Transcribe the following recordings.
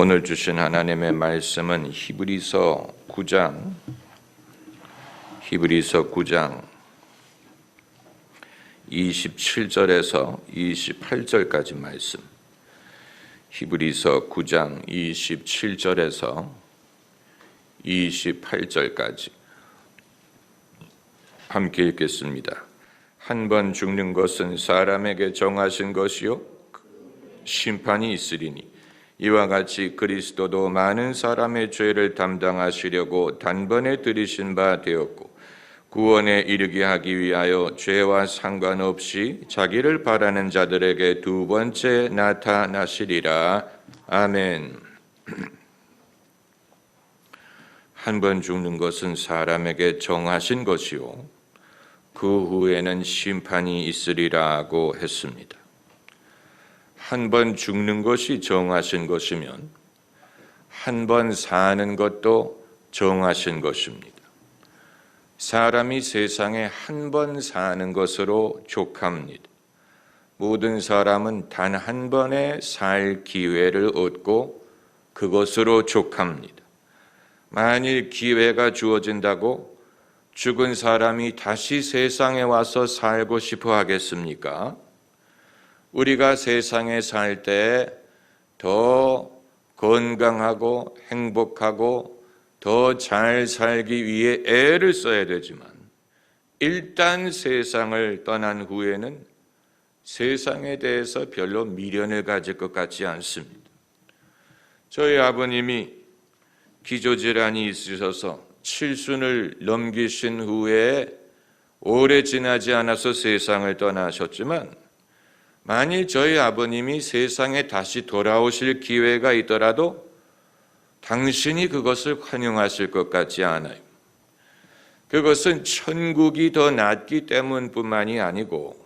오늘 주신 하나님의 말씀은 히브리서 9장 27절에서 28절까지 말씀. 히브리서 9장 27절에서 28절까지 함께 읽겠습니다. 한 번 죽는 것은 사람에게 정하신 것이요 심판이 있으리니 이와 같이 그리스도도 많은 사람의 죄를 담당하시려고 단번에 들이신 바 되었고 구원에 이르게 하기 위하여 죄와 상관없이 자기를 바라는 자들에게 두 번째 나타나시리라. 아멘. 한 번 죽는 것은 사람에게 정하신 것이요 그 후에는 심판이 있으리라고 했습니다. 한 번 죽는 것이 정하신 것이면 한 번 사는 것도 정하신 것입니다. 사람이 세상에 한 번 사는 것으로 족합니다. 모든 사람은 단 한 번에 살 기회를 얻고 그것으로 족합니다. 만일 기회가 주어진다고 죽은 사람이 다시 세상에 와서 살고 싶어 하겠습니까? 우리가 세상에 살 때 더 건강하고 행복하고 더 잘 살기 위해 애를 써야 되지만 일단 세상을 떠난 후에는 세상에 대해서 별로 미련을 가질 것 같지 않습니다. 저희 아버님이 기저질환이 있으셔서 칠순을 넘기신 후에 오래 지나지 않아서 세상을 떠나셨지만 만일 저희 아버님이 세상에 다시 돌아오실 기회가 있더라도 당신이 그것을 환영하실 것 같지 않아요. 그것은 천국이 더 낫기 때문뿐만이 아니고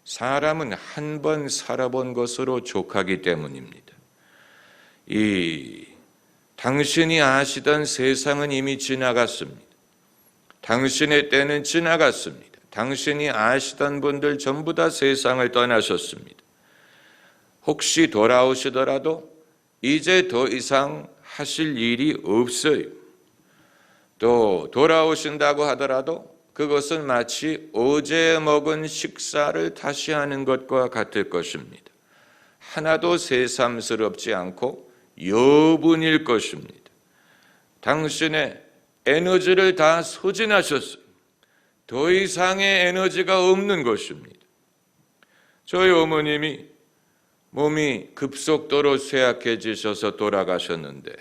사람은 한 번 살아본 것으로 족하기 때문입니다. 당신이 아시던 세상은 이미 지나갔습니다. 당신의 때는 지나갔습니다. 당신이 아시던 분들 전부 다 세상을 떠나셨습니다. 혹시 돌아오시더라도 이제 더 이상 하실 일이 없어요. 또 돌아오신다고 하더라도 그것은 마치 어제 먹은 식사를 다시 하는 것과 같을 것입니다. 하나도 새삼스럽지 않고 여분일 것입니다. 당신의 에너지를 다 소진하셨어요. 더 이상의 에너지가 없는 것입니다. 저희 어머님이 몸이 급속도로 쇠약해지셔서 돌아가셨는데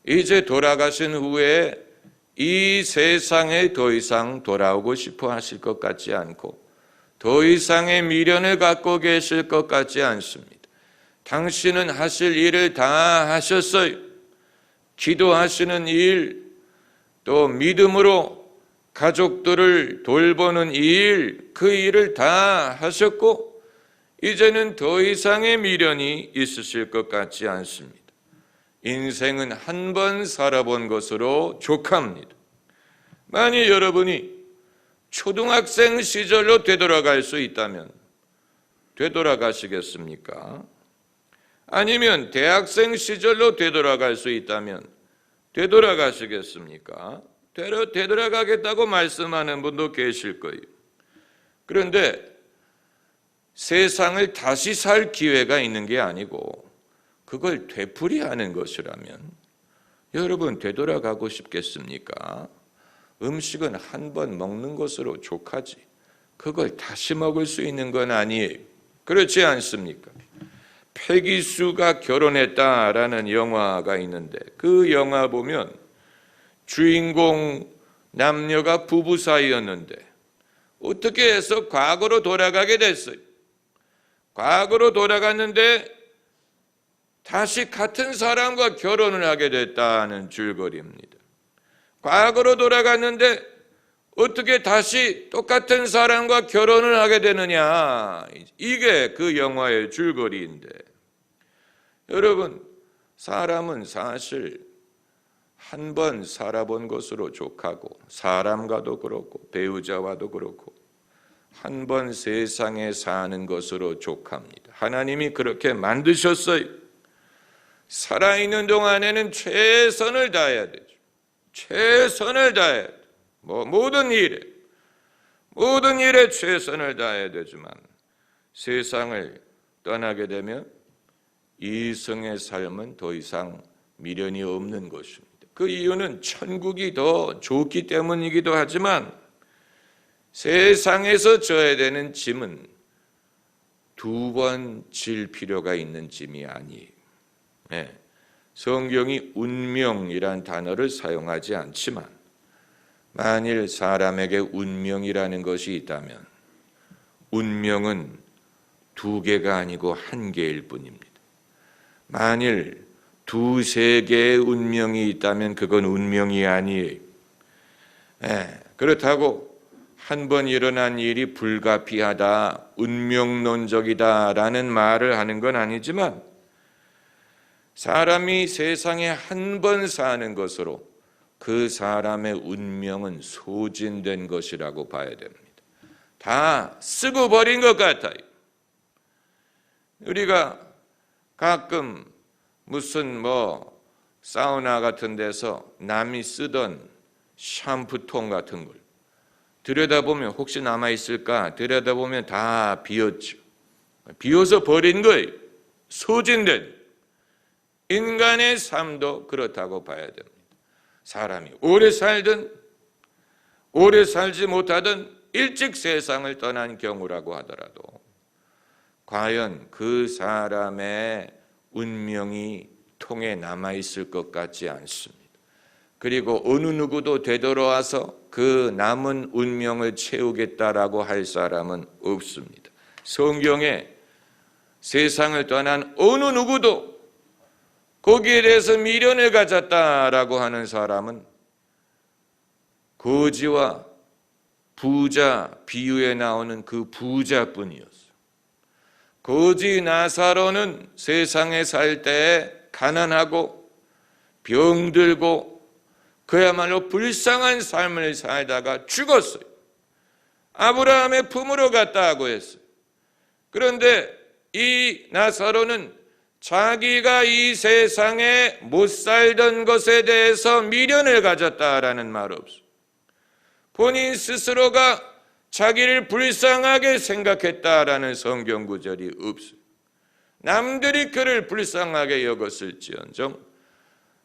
이제 돌아가신 후에 이 세상에 더 이상 돌아오고 싶어 하실 것 같지 않고 더 이상의 미련을 갖고 계실 것 같지 않습니다. 당신은 하실 일을 다 하셨어요. 기도하시는 일, 또 믿음으로 가족들을 돌보는 일, 그 일을 다 하셨고 이제는 더 이상의 미련이 있으실 것 같지 않습니다. 인생은 한 번 살아본 것으로 족합니다. 만일 여러분이 초등학생 시절로 되돌아갈 수 있다면 되돌아가시겠습니까? 아니면 대학생 시절로 되돌아갈 수 있다면 되돌아가시겠습니까? 되돌아가겠다고 말씀하는 분도 계실 거예요. 그런데 세상을 다시 살 기회가 있는 게 아니고 그걸 되풀이하는 것이라면 여러분 되돌아가고 싶겠습니까? 음식은 한 번 먹는 것으로 족하지 그걸 다시 먹을 수 있는 건 아니에요. 그렇지 않습니까? 패기수가 결혼했다라는 영화가 있는데 그 영화 보면 주인공 남녀가 부부 사이였는데 어떻게 해서 과거로 돌아가게 됐어요. 과거로 돌아갔는데 다시 같은 사람과 결혼을 하게 됐다는 줄거리입니다. 과거로 돌아갔는데 어떻게 다시 똑같은 사람과 결혼을 하게 되느냐, 이게 그 영화의 줄거리인데 여러분 사람은 사실 한 번 살아본 것으로 족하고 사람과도 그렇고 배우자와도 그렇고 한 번 세상에 사는 것으로 족합니다. 하나님이 그렇게 만드셨어요. 살아있는 동안에는 최선을 다해야 되죠. 최선을 다해야 돼. 모든 일에 최선을 다해야 되지만 세상을 떠나게 되면 이승의 삶은 더 이상 미련이 없는 것입니다. 그 이유는 천국이 더 좋기 때문이기도 하지만 세상에서 져야 되는 짐은 두 번 질 필요가 있는 짐이 아니에요. 네. 성경이 운명이란 단어를 사용하지 않지만 만일 사람에게 운명이라는 것이 있다면 운명은 두 개가 아니고 한 개일 뿐입니다. 만일 두세 개의 운명이 있다면 그건 운명이 아니에요. 그렇다고 한 번 일어난 일이 불가피하다, 운명론적이다라는 말을 하는 건 아니지만 사람이 세상에 한 번 사는 것으로 그 사람의 운명은 소진된 것이라고 봐야 됩니다. 다 쓰고 버린 것 같아요. 우리가 가끔 무슨 사우나 같은 데서 남이 쓰던 샴푸통 같은 걸 들여다보면 혹시 남아있을까? 들여다보면 다 비었죠. 비어서 버린 거예요. 소진된. 인간의 삶도 그렇다고 봐야 됩니다. 사람이 오래 살든 오래 살지 못하든 일찍 세상을 떠난 경우라고 하더라도 과연 그 사람의 운명이 통에 남아있을 것 같지 않습니다. 그리고 어느 누구도 되돌아와서 그 남은 운명을 채우겠다라고 할 사람은 없습니다. 성경에 세상을 떠난 어느 누구도 거기에 대해서 미련을 가졌다라고 하는 사람은 거지와 부자 비유에 나오는 그 부자뿐이었어요. 거지 나사로는 세상에 살 때 가난하고 병들고 그야말로 불쌍한 삶을 살다가 죽었어요. 아브라함의 품으로 갔다고 했어요. 그런데 이 나사로는 자기가 이 세상에 못 살던 것에 대해서 미련을 가졌다라는 말 없어요. 본인 스스로가 자기를 불쌍하게 생각했다라는 성경 구절이 없어요. 남들이 그를 불쌍하게 여겼을지언정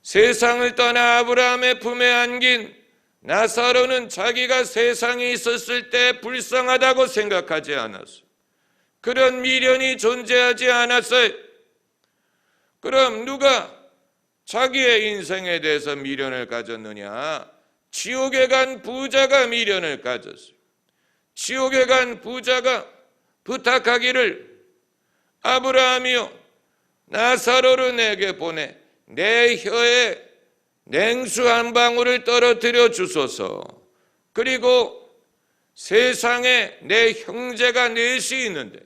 세상을 떠나 아브라함의 품에 안긴 나사로는 자기가 세상에 있었을 때 불쌍하다고 생각하지 않았어요. 그런 미련이 존재하지 않았어요. 그럼 누가 자기의 인생에 대해서 미련을 가졌느냐? 지옥에 간 부자가 미련을 가졌어요. 지옥에 간 부자가 부탁하기를 아브라함이여 나사로를 내게 보내 내 혀에 냉수 한 방울을 떨어뜨려 주소서. 그리고 세상에 내 형제가 넷이 있는데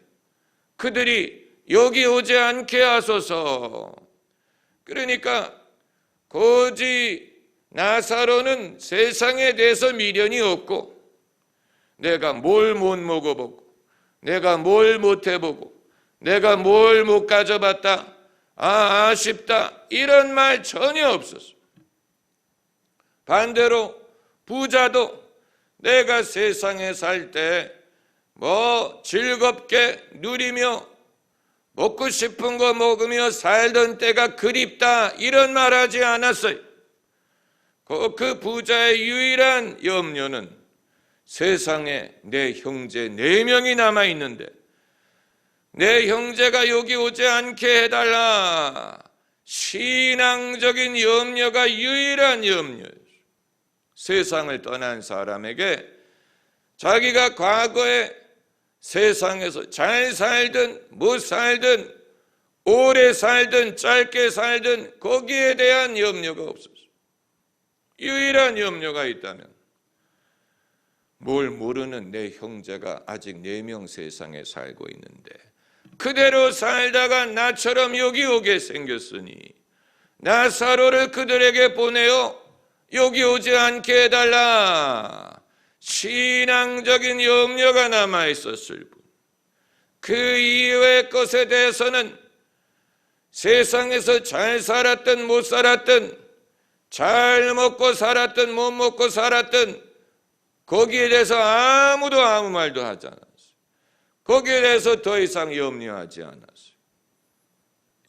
그들이 여기 오지 않게 하소서. 그러니까 거지 나사로는 세상에 대해서 미련이 없고 내가 뭘 못 먹어보고 내가 뭘 못 해보고 내가 뭘 못 가져봤다, 아쉽다, 이런 말 전혀 없었어. 반대로 부자도 내가 세상에 살 때 즐겁게 누리며 먹고 싶은 거 먹으며 살던 때가 그립다, 이런 말 하지 않았어요. 그 부자의 유일한 염려는 세상에 내 형제 4명이 남아있는데 내 형제가 여기 오지 않게 해달라. 신앙적인 염려가 유일한 염려예요. 세상을 떠난 사람에게 자기가 과거에 세상에서 잘 살든 못 살든 오래 살든 짧게 살든 거기에 대한 염려가 없었어요. 유일한 염려가 있다면 뭘 모르는 내 형제가 아직 4명 세상에 살고 있는데 그대로 살다가 나처럼 여기 오게 생겼으니 나사로를 그들에게 보내어 여기 오지 않게 해달라. 신앙적인 염려가 남아있었을 뿐 그 이외의 것에 대해서는 세상에서 잘 살았든 못 살았든, 잘 먹고 살았든 못 먹고 살았든 거기에 대해서 아무도 아무 말도 하지 않았어요. 거기에 대해서 더 이상 염려하지 않았어요.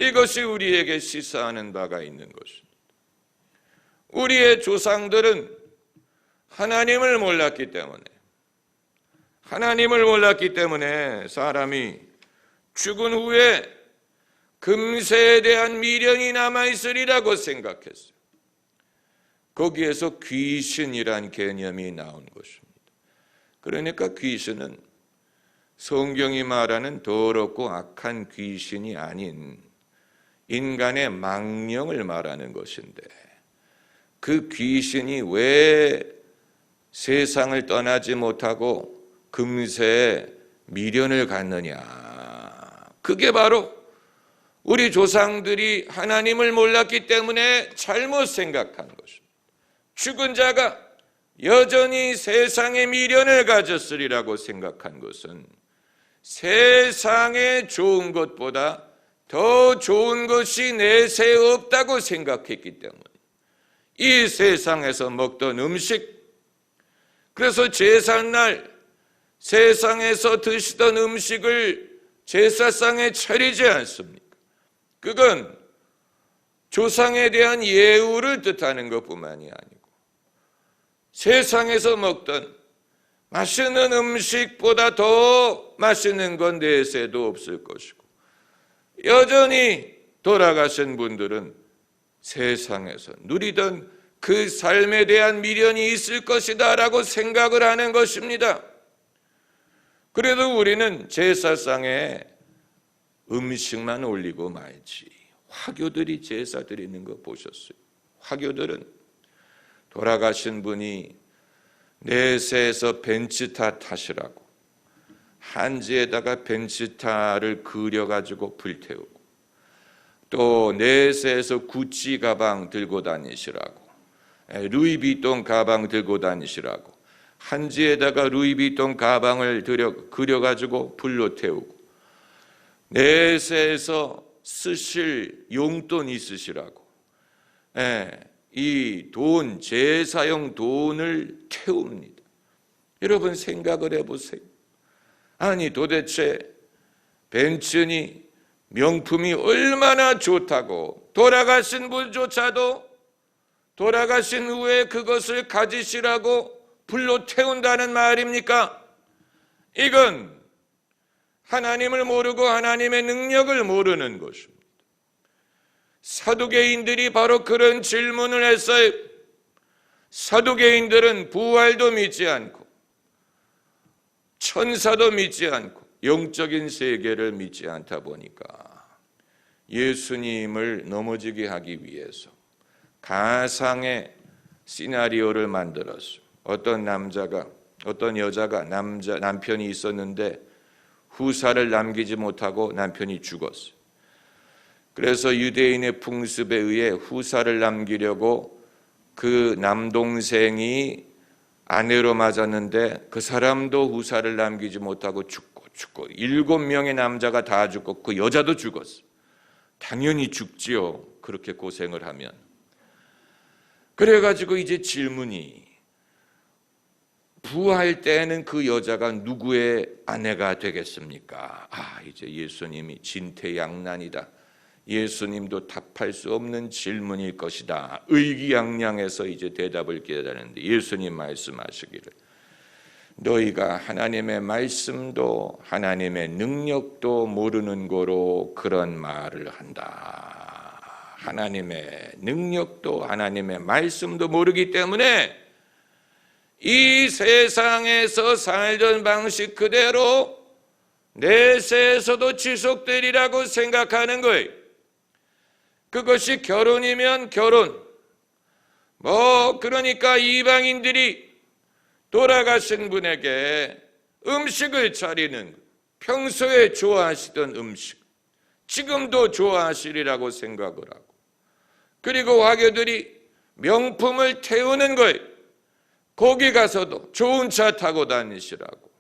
이것이 우리에게 시사하는 바가 있는 것입니다. 우리의 조상들은 하나님을 몰랐기 때문에 사람이 죽은 후에 금세에 대한 미련이 남아있으리라고 생각했어요. 거기에서 귀신이란 개념이 나온 것입니다. 그러니까 귀신은 성경이 말하는 더럽고 악한 귀신이 아닌 인간의 망령을 말하는 것인데, 그 귀신이 왜 세상을 떠나지 못하고 금세 미련을 갖느냐? 그게 바로 우리 조상들이 하나님을 몰랐기 때문에 잘못 생각한 것입니다. 죽은 자가 여전히 세상에 미련을 가졌으리라고 생각한 것은 세상에 좋은 것보다 더 좋은 것이 내세에 없다고 생각했기 때문에, 이 세상에서 먹던 음식, 그래서 제삿날 세상에서 드시던 음식을 제사상에 차리지 않습니까? 그건 조상에 대한 예우를 뜻하는 것뿐만이 아니고 세상에서 먹던 맛있는 음식보다 더 맛있는 건 내세도 없을 것이고, 여전히 돌아가신 분들은 세상에서 누리던 그 삶에 대한 미련이 있을 것이다 라고 생각을 하는 것입니다. 그래도 우리는 제사상에 음식만 올리고 말지. 화교들이 제사 드리는 거 보셨어요? 화교들은 돌아가신 분이 내세에서 벤치타 타시라고 한지에다가 벤치타를 그려가지고 불태우고, 또 내세에서 구찌 가방 들고 다니시라고, 루이비통 가방 들고 다니시라고 한지에다가 루이비통 가방을 그려가지고 불로 태우고, 내세에서 쓰실 용돈 있으시라고 이 돈, 제사용 돈을 태웁니다. 여러분 생각을 해보세요. 아니 도대체 벤츠니 명품이 얼마나 좋다고 돌아가신 분조차도 돌아가신 후에 그것을 가지시라고 불로 태운다는 말입니까? 이건 하나님을 모르고 하나님의 능력을 모르는 것입니다. 사두개인들이 바로 그런 질문을 했어요. 사두개인들은 부활도 믿지 않고 천사도 믿지 않고 영적인 세계를 믿지 않다 보니까 예수님을 넘어지게 하기 위해서 가상의 시나리오를 만들었어요. 어떤 여자가 남편이 있었는데 후사를 남기지 못하고 남편이 죽었어요. 그래서 유대인의 풍습에 의해 후사를 남기려고 그 남동생이 아내로 맞았는데 그 사람도 후사를 남기지 못하고 죽고 7명의 남자가 다 죽고 그 여자도 죽었어요. 당연히 죽지요. 그렇게 고생을 하면. 그래가지고 이제 질문이, 부활 때는 그 여자가 누구의 아내가 되겠습니까? 이제 예수님이 진퇴양난이다. 예수님도 답할 수 없는 질문일 것이다. 의기양양해서 이제 대답을 기다리는데 예수님 말씀하시기를, 너희가 하나님의 말씀도 하나님의 능력도 모르는 거로 그런 말을 한다. 하나님의 능력도 하나님의 말씀도 모르기 때문에 이 세상에서 살던 방식 그대로 내세에서도 지속되리라고 생각하는 거예요. 그것이 결혼이면 결혼, 그러니까 이방인들이 돌아가신 분에게 음식을 차리는, 평소에 좋아하시던 음식, 지금도 좋아하시리라고 생각을 하고, 그리고 화교들이 명품을 태우는 거예요. 거기 가서도 좋은 차 타고 다니시라고.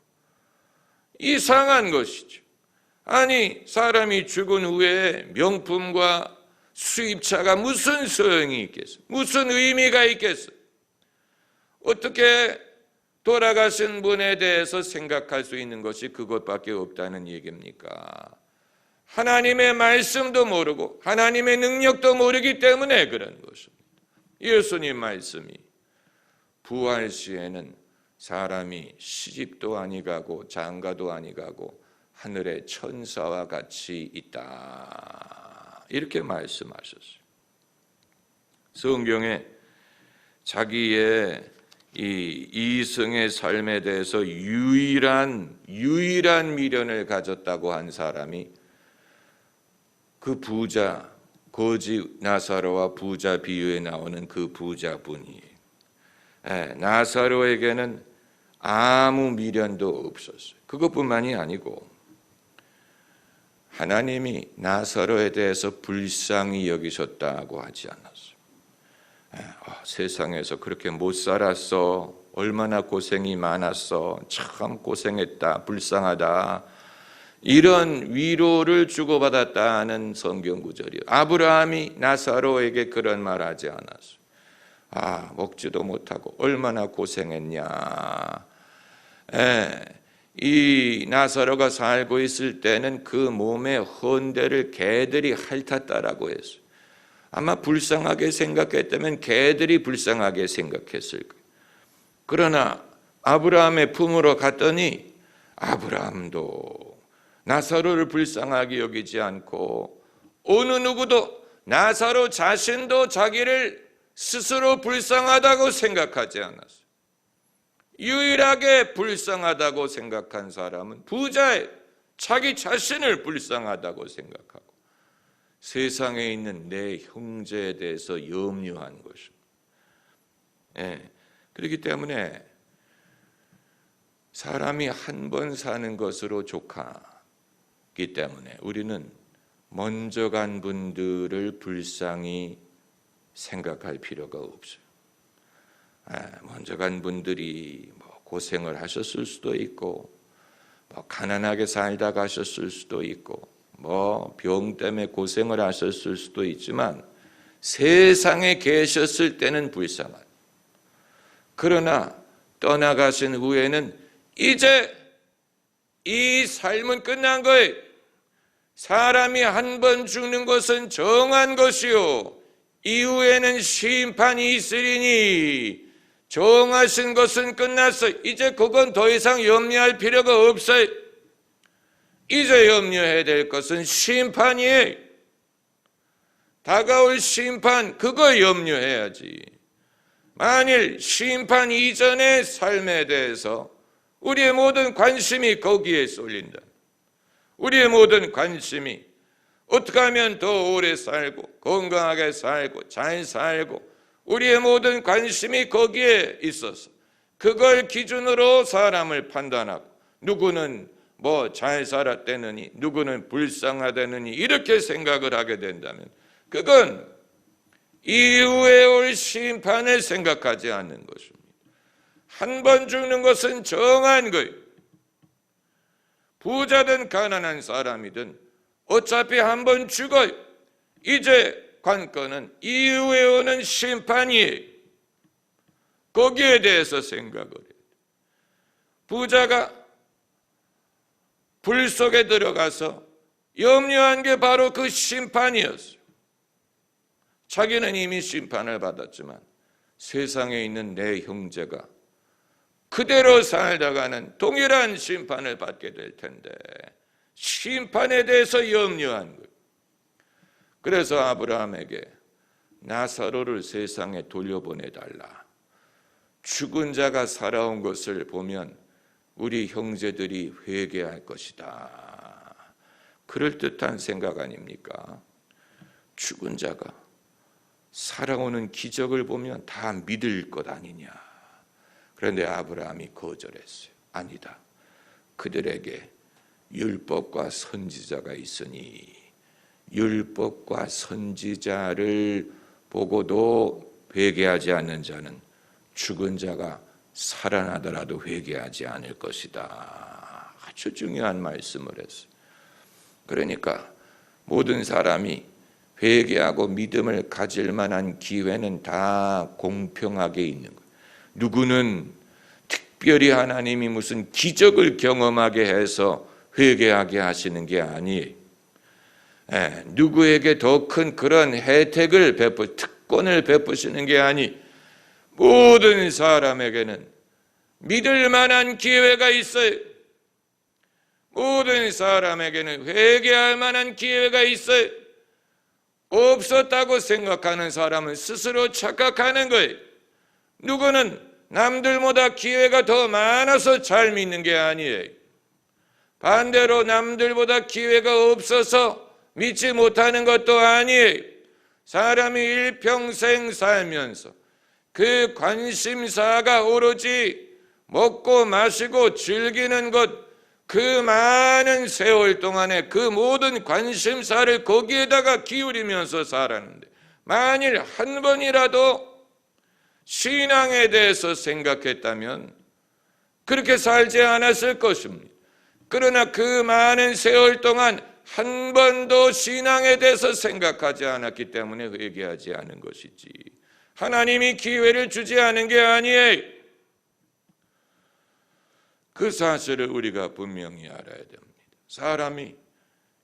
이상한 것이죠. 아니, 사람이 죽은 후에 명품과 수입차가 무슨 소용이 있겠어? 무슨 의미가 있겠어? 어떻게 돌아가신 분에 대해서 생각할 수 있는 것이 그것밖에 없다는 얘기입니까? 하나님의 말씀도 모르고 하나님의 능력도 모르기 때문에 그런 것입니다. 예수님 말씀이 부활 시에는 사람이 시집도 아니가고 장가도 아니가고 하늘의 천사와 같이 있다, 이렇게 말씀하셨어요. 성경에 자기의 이 이승의 삶에 대해서 유일한 미련을 가졌다고 한 사람이 그 부자, 거지 나사로와 부자 비유에 나오는 그 부자분이에요. 나사로에게는 아무 미련도 없었어요. 그것뿐만이 아니고 하나님이 나사로에 대해서 불쌍히 여기셨다고 하지 않았어요. 세상에서 그렇게 못 살았어, 얼마나 고생이 많았어, 참 고생했다, 불쌍하다, 이런 위로를 주고받았다는 성경 구절이에요. 아브라함이 나사로에게 그런 말 하지 않았어요. 먹지도 못하고 얼마나 고생했냐. 이 나사로가 살고 있을 때는 그 몸의 헌대를 개들이 핥았다라고 했어요. 아마 불쌍하게 생각했다면 개들이 불쌍하게 생각했을 거예요. 그러나 아브라함의 품으로 갔더니 아브라함도 나사로를 불쌍하게 여기지 않고 어느 누구도 나사로 자신도 자기를 스스로 불쌍하다고 생각하지 않았어요. 유일하게 불쌍하다고 생각한 사람은 부자예요. 자기 자신을 불쌍하다고 생각하고 세상에 있는 내 형제에 대해서 염려한 것입니다. 그렇기 때문에 사람이 한 번 사는 것으로 족하기 때문에 우리는 먼저 간 분들을 불쌍히 생각할 필요가 없어요. 먼저 간 분들이 고생을 하셨을 수도 있고, 가난하게 살다 가셨을 수도 있고, 병 때문에 고생을 하셨을 수도 있지만 세상에 계셨을 때는 불쌍하다. 그러나 떠나가신 후에는 이제 이 삶은 끝난 거예요. 사람이 한 번 죽는 것은 정한 것이요 이후에는 심판이 있으리니 정하신 것은 끝났어요. 이제 그건 더 이상 염려할 필요가 없어요. 이제 염려해야 될 것은 심판이에요. 다가올 심판, 그거 염려해야지. 만일 심판 이전의 삶에 대해서 우리의 모든 관심이 거기에 쏠린다. 우리의 모든 관심이 어떻게 하면 더 오래 살고 건강하게 살고 잘 살고, 우리의 모든 관심이 거기에 있어서 그걸 기준으로 사람을 판단하고 누구는 잘 살았다느니 누구는 불쌍하다느니 이렇게 생각을 하게 된다면 그건 이후에 올 심판을 생각하지 않는 것입니다. 한 번 죽는 것은 정한 거예요. 부자든 가난한 사람이든 어차피 한 번 죽어요. 이제 관건은 이후에 오는 심판이에요. 거기에 대해서 생각을 해요. 부자가 불 속에 들어가서 염려한 게 바로 그 심판이었어요. 자기는 이미 심판을 받았지만 세상에 있는 내 형제가 그대로 살다가는 동일한 심판을 받게 될 텐데 심판에 대해서 염려한 거예요. 그래서 아브라함에게 나사로를 세상에 돌려보내달라. 죽은 자가 살아온 것을 보면 우리 형제들이 회개할 것이다. 그럴듯한 생각 아닙니까? 죽은 자가 살아오는 기적을 보면 다 믿을 것 아니냐. 그런데 아브라함이 거절했어요. 아니다. 그들에게 율법과 선지자가 있으니 율법과 선지자를 보고도 회개하지 않는 자는 죽은 자가 살아나더라도 회개하지 않을 것이다. 아주 중요한 말씀을 했어요. 그러니까 모든 사람이 회개하고 믿음을 가질 만한 기회는 다 공평하게 있는 거예요. 누구는 특별히 하나님이 무슨 기적을 경험하게 해서 회개하게 하시는 게 아니에요. 누구에게 더 큰 그런 혜택을 특권을 베푸시는 게 아니, 모든 사람에게는 믿을 만한 기회가 있어요. 모든 사람에게는 회개할 만한 기회가 있어요. 없었다고 생각하는 사람은 스스로 착각하는 거예요. 누구는 남들보다 기회가 더 많아서 잘 믿는 게 아니에요. 반대로 남들보다 기회가 없어서 믿지 못하는 것도 아니에요. 사람이 일평생 살면서 그 관심사가 오로지 먹고 마시고 즐기는 것, 그 많은 세월 동안에 그 모든 관심사를 거기에다가 기울이면서 살았는데, 만일 한 번이라도 신앙에 대해서 생각했다면 그렇게 살지 않았을 것입니다. 그러나 그 많은 세월 동안 한 번도 신앙에 대해서 생각하지 않았기 때문에 회개하지 않은 것이지, 하나님이 기회를 주지 않은 게 아니에요. 그 사실을 우리가 분명히 알아야 됩니다. 사람이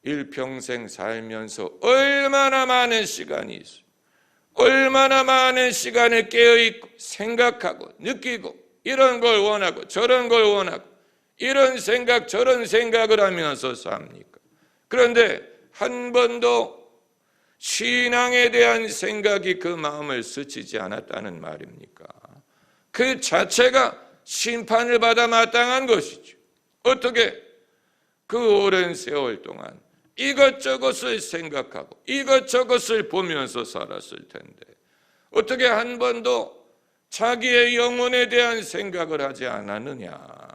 일평생 살면서 얼마나 많은 시간이 있어요. 얼마나 많은 시간을 깨어있고 생각하고 느끼고, 이런 걸 원하고 저런 걸 원하고, 이런 생각 저런 생각을 하면서 삽니까? 그런데 한 번도 신앙에 대한 생각이 그 마음을 스치지 않았다는 말입니까? 그 자체가 심판을 받아 마땅한 것이죠. 어떻게 그 오랜 세월 동안 이것저것을 생각하고 이것저것을 보면서 살았을 텐데 어떻게 한 번도 자기의 영혼에 대한 생각을 하지 않았느냐?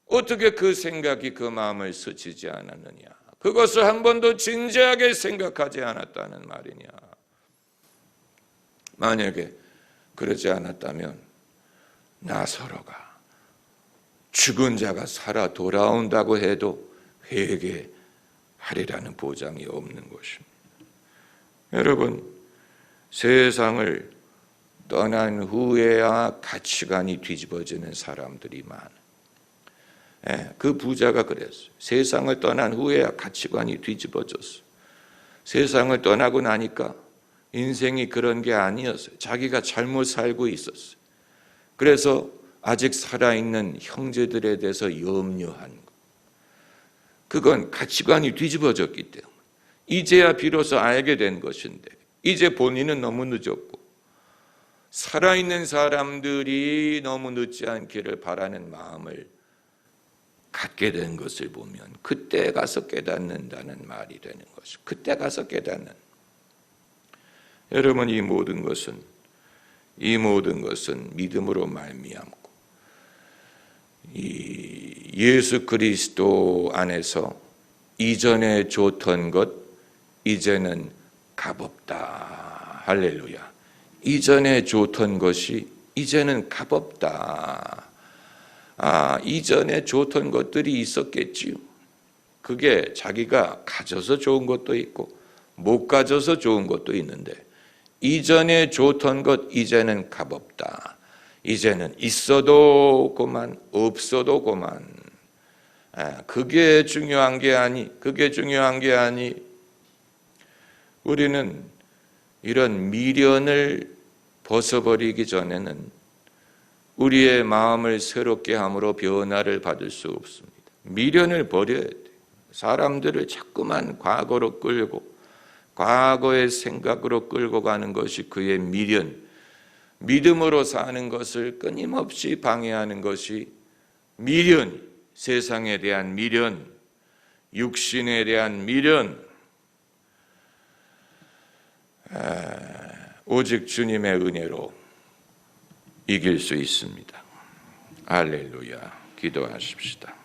어떻게 그 생각이 그 마음을 스치지 않았느냐? 그것을 한 번도 진지하게 생각하지 않았다는 말이냐? 만약에 그러지 않았다면 나사로가 죽은 자가 살아 돌아온다고 해도 회개하리라는 보장이 없는 것입니다. 여러분, 세상을 떠난 후에야 가치관이 뒤집어지는 사람들이 많아요. 그 부자가 그랬어요. 세상을 떠난 후에야 가치관이 뒤집어졌어요. 세상을 떠나고 나니까 인생이 그런 게 아니었어요. 자기가 잘못 살고 있었어요. 그래서 아직 살아있는 형제들에 대해서 염려한 것, 그건 가치관이 뒤집어졌기 때문에 이제야 비로소 알게 된 것인데, 이제 본인은 너무 늦었고 살아있는 사람들이 너무 늦지 않기를 바라는 마음을 갖게 된 것을 보면 그때 가서 깨닫는다는 말이 되는 것이죠. 그때 가서 깨닫는. 여러분, 이 모든 것은 믿음으로 말미암고 이 예수 그리스도 안에서 이전에 좋던 것 이제는 값없다. 할렐루야. 이전에 좋던 것이 이제는 값없다. 이전에 좋던 것들이 있었겠지요. 그게 자기가 가져서 좋은 것도 있고 못 가져서 좋은 것도 있는데, 이전에 좋던 것 이제는 값없다. 이제는 있어도 고만 없어도 고만. 그게 중요한 게 아니. 우리는 이런 미련을 벗어버리기 전에는 우리의 마음을 새롭게 함으로 변화를 받을 수 없습니다. 미련을 버려야 돼요. 사람들을 자꾸만 과거로 끌고 과거의 생각으로 끌고 가는 것이 그의 미련, 믿음으로 사는 것을 끊임없이 방해하는 것이 미련, 세상에 대한 미련, 육신에 대한 미련. 오직 주님의 은혜로 이길 수 있습니다. 할렐루야. 기도하십시다.